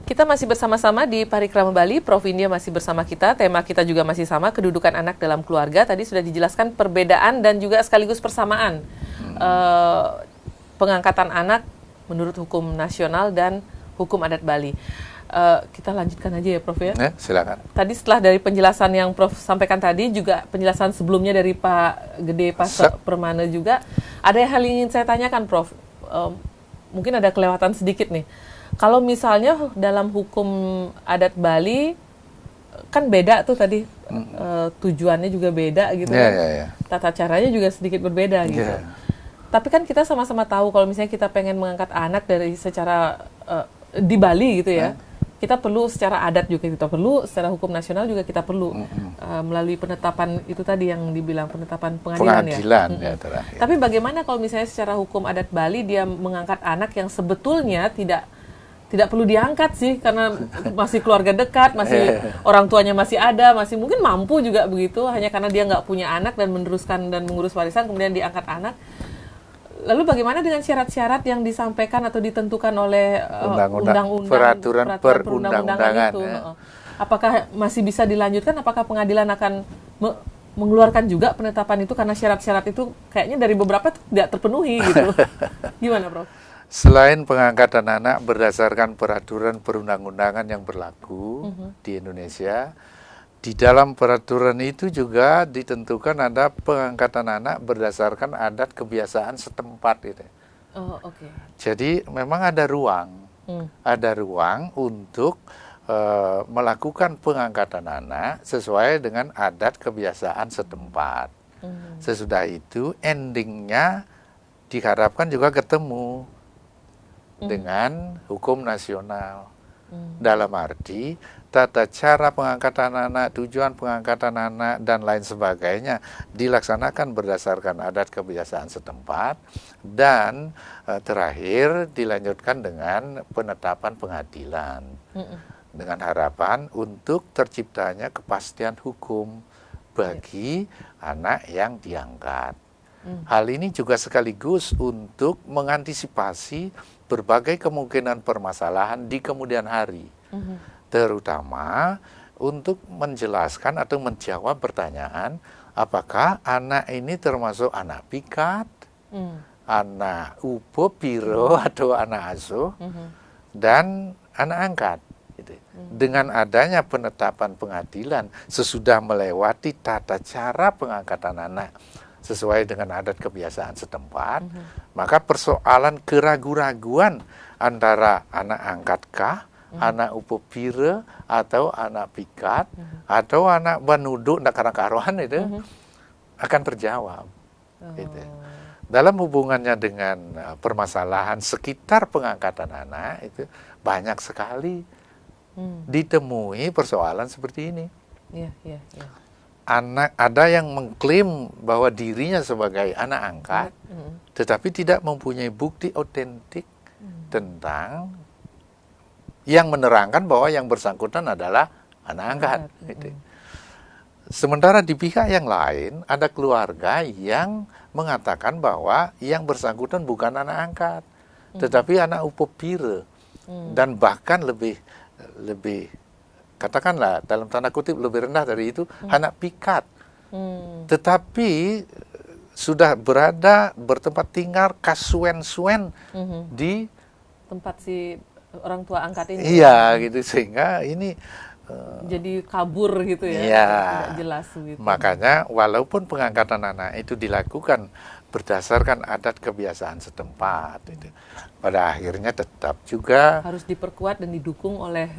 Kita masih bersama-sama di Parikrama Bali, Prof. India masih bersama kita, tema kita juga masih sama, kedudukan anak dalam keluarga. Tadi sudah dijelaskan perbedaan dan juga sekaligus persamaan pengangkatan anak menurut hukum nasional dan hukum adat Bali. Kita lanjutkan aja ya Prof ya? Silakan. Tadi setelah dari penjelasan yang Prof sampaikan tadi, juga penjelasan sebelumnya dari Pak Gede Pak Permana juga, ada hal yang ingin saya tanyakan Prof. Mungkin ada kelewatan sedikit nih. Kalau misalnya dalam hukum adat Bali kan beda tuh tadi tujuannya juga beda gitu tata caranya juga sedikit berbeda gitu. Tapi kan kita sama-sama tahu kalau misalnya kita pengen mengangkat anak dari secara di Bali gitu ya, kita perlu secara adat juga kita perlu, secara hukum nasional juga kita perlu melalui penetapan itu tadi yang dibilang penetapan pengadilan ya terakhir. Tapi bagaimana kalau misalnya secara hukum adat Bali dia mengangkat anak yang sebetulnya tidak perlu diangkat sih, karena masih keluarga dekat, masih orang tuanya masih ada, masih mungkin mampu juga begitu, hanya karena dia nggak punya anak dan meneruskan dan mengurus warisan, kemudian diangkat anak. Lalu bagaimana dengan syarat-syarat yang disampaikan atau ditentukan oleh undang-undang, peraturan perundang-undangan itu? Apakah masih bisa dilanjutkan? Apakah pengadilan akan mengeluarkan juga penetapan itu karena syarat-syarat itu kayaknya dari beberapa tidak terpenuhi gitu? Gimana, Prof? Selain pengangkatan anak berdasarkan peraturan perundang-undangan yang berlaku di Indonesia, di dalam peraturan itu juga ditentukan ada pengangkatan anak berdasarkan adat kebiasaan setempat gitu. Jadi memang ada ruang untuk melakukan pengangkatan anak sesuai dengan adat kebiasaan setempat. Sesudah itu endingnya diharapkan juga ketemu dengan hukum nasional. Dalam arti tata cara pengangkatan anak, tujuan pengangkatan anak dan lain sebagainya dilaksanakan berdasarkan adat kebiasaan setempat, dan terakhir dilanjutkan dengan penetapan pengadilan dengan harapan untuk terciptanya kepastian hukum bagi anak yang diangkat. Hal ini juga sekaligus untuk mengantisipasi berbagai kemungkinan permasalahan di kemudian hari, terutama untuk menjelaskan atau menjawab pertanyaan apakah anak ini termasuk anak pikat, anak upo piro atau anak asuh, dan anak angkat. Dengan adanya penetapan pengadilan sesudah melewati tata cara pengangkatan anak sesuai dengan adat kebiasaan setempat, maka persoalan keraguan-raguan antara anak angkatkah, anak upopire, atau anak pikat, atau anak banuduk, nak karohan itu akan terjawab. Gitu. Dalam hubungannya dengan permasalahan sekitar pengangkatan anak itu banyak sekali ditemui persoalan seperti ini. Anak ada yang mengklaim bahwa dirinya sebagai anak angkat, tetapi tidak mempunyai bukti otentik tentang yang menerangkan bahwa yang bersangkutan adalah anak angkat. Gitu. Sementara di pihak yang lain ada keluarga yang mengatakan bahwa yang bersangkutan bukan anak angkat, tetapi anak upopire, dan bahkan lebih katakanlah dalam tanda kutip lebih rendah dari itu, anak pikat. Tetapi sudah bertempat tinggal kasuen-suen di tempat si orang tua angkat ini. Iya, gitu, sehingga ini jadi kabur gitu ya, tidak jelas gitu. Makanya walaupun pengangkatan anak itu dilakukan berdasarkan adat kebiasaan setempat, itu pada akhirnya tetap juga harus diperkuat dan didukung oleh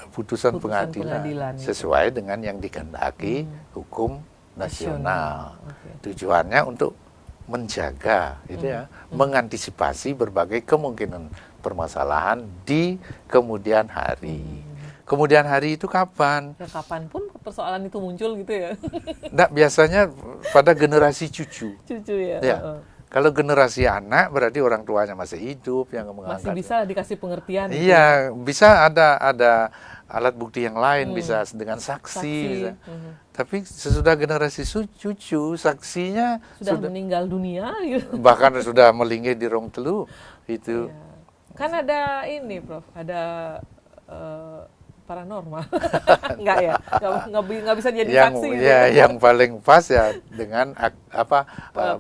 putusan pengadilan sesuai dengan yang dikehendaki hukum nasional. Tujuannya untuk menjaga, gitu ya, mengantisipasi berbagai kemungkinan permasalahan di kemudian hari. Kemudian hari itu kapan? Ya kapanpun persoalan itu muncul gitu ya. Nggak, biasanya pada generasi cucu. Cucu ya. Kalau generasi anak berarti orang tuanya masih hidup yang mengangkat. Masih bisa dikasih pengertian. Iya, gitu. Bisa ada alat bukti yang lain, bisa dengan saksi. Tapi sesudah generasi cucu, saksinya sudah meninggal dunia gitu. Bahkan sudah melinggih di rong telu itu. Kan ada ini, Prof. Ada paranormal. Enggak ya? Nggak bisa jadi saksi gitu. Ya, yang paling pas ya dengan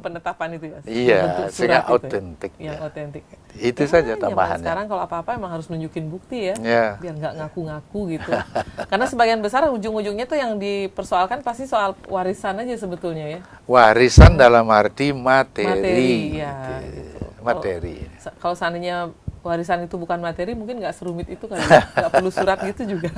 penetapan itu ya. Iya, sehingga itu otentik. Yang otentik. Itu saja tambahannya. Sekarang kalau apa-apa emang harus nunjukin bukti ya. Ya. Biar nggak ngaku-ngaku gitu. Karena sebagian besar ujung-ujungnya tuh yang dipersoalkan pasti soal warisan aja sebetulnya ya. Warisan dalam arti materi. Ya. Materi. Kalau seandainya warisan itu bukan materi, mungkin nggak serumit itu kali ya. Nggak perlu surat gitu juga.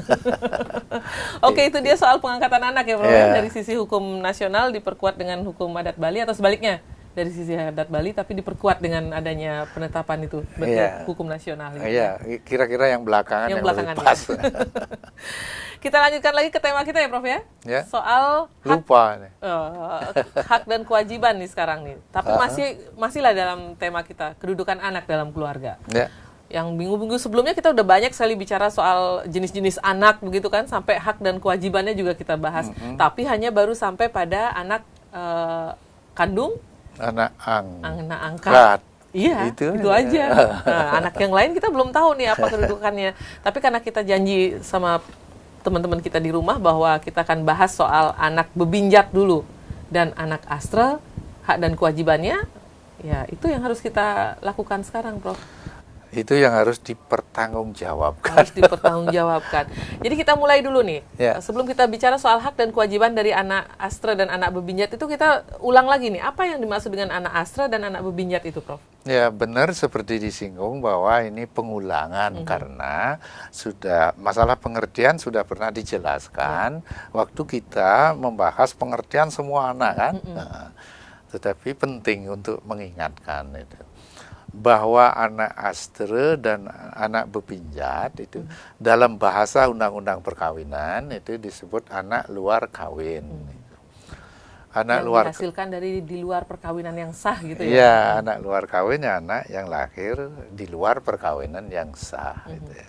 Oke, itu dia soal pengangkatan anak ya, Prof. Dari sisi hukum nasional diperkuat dengan hukum adat Bali atau sebaliknya? Dari sisi adat Bali tapi diperkuat dengan adanya penetapan itu, berarti hukum nasional. Iya, kira-kira yang belakangan yang lebih pas. Kita lanjutkan lagi ke tema kita ya, Prof ya. Soal hak dan kewajiban nih sekarang nih. Tapi masihlah dalam tema kita, kedudukan anak dalam keluarga. Yang minggu-minggu sebelumnya kita udah banyak sekali bicara soal jenis-jenis anak begitu kan, sampai hak dan kewajibannya juga kita bahas. Tapi hanya baru sampai pada anak kandung, anak angkat. Iya, itu aja. Nah, anak yang lain kita belum tahu nih apa kedudukannya. Tapi karena kita janji sama teman-teman kita di rumah bahwa kita akan bahas soal anak bebinjat dulu dan anak astra, hak dan kewajibannya, ya itu yang harus kita lakukan sekarang, Prof. Itu yang harus dipertanggungjawabkan. Harus dipertanggungjawabkan. Jadi kita mulai dulu nih. Sebelum kita bicara soal hak dan kewajiban dari anak astra dan anak bebinjat itu, kita ulang lagi nih. Apa yang dimaksud dengan anak astra dan anak bebinjat itu, Prof? Ya, benar seperti disinggung bahwa ini pengulangan karena sudah masalah pengertian sudah pernah dijelaskan waktu kita membahas pengertian semua anak kan. Tetapi penting untuk mengingatkan itu, bahwa anak astra dan anak bebinjat itu dalam bahasa undang-undang perkawinan itu disebut anak luar kawin. Anak yang luar dihasilkan dari di luar perkawinan yang sah gitu ya. Iya, anak luar kawin ya anak yang lahir di luar perkawinan yang sah gitu ya.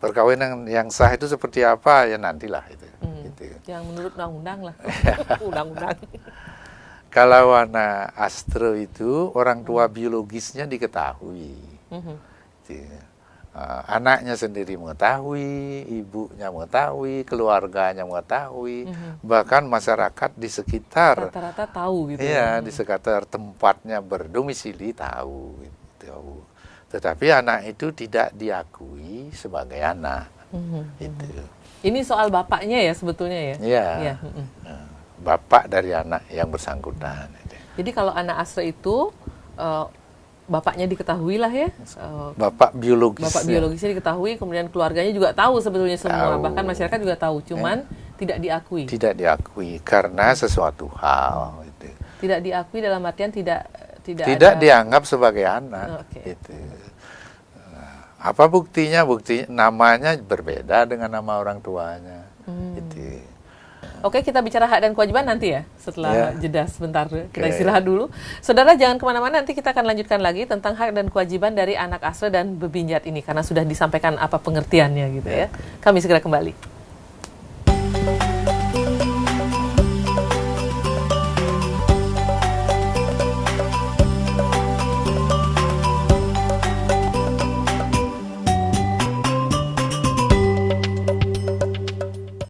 Perkawinan yang sah itu seperti apa ya nantilah itu. Gitu. Yang menurut undang-undang lah. Undang-undang. Kalau anak astra itu orang tua biologisnya diketahui, anaknya sendiri mengetahui, ibunya mengetahui, keluarganya mengetahui, bahkan masyarakat di sekitar rata-rata tahu gitu. Iya, di sekitar tempatnya berdomisili tahu. Gitu. Tetapi anak itu tidak diakui sebagai anak. Gitu. Ini soal bapaknya ya sebetulnya ya. Iya. Bapak dari anak yang bersangkutan. Jadi kalau anak astra itu bapaknya diketahui lah ya. Bapak biologisnya diketahui, kemudian keluarganya juga tahu sebetulnya semua. Bahkan masyarakat juga tahu, cuman tidak diakui. Tidak diakui karena sesuatu hal. Gitu. Tidak diakui dalam artian tidak dianggap sebagai anak. Gitu. Apa buktinya? Bukti namanya berbeda dengan nama orang tuanya. Gitu. Oke, kita bicara hak dan kewajiban nanti ya, setelah jeda sebentar. Kita istirahat dulu. Saudara, jangan kemana-mana, nanti kita akan lanjutkan lagi tentang hak dan kewajiban dari anak astra dan bebinjat ini, karena sudah disampaikan apa pengertiannya gitu ya. Kami segera kembali.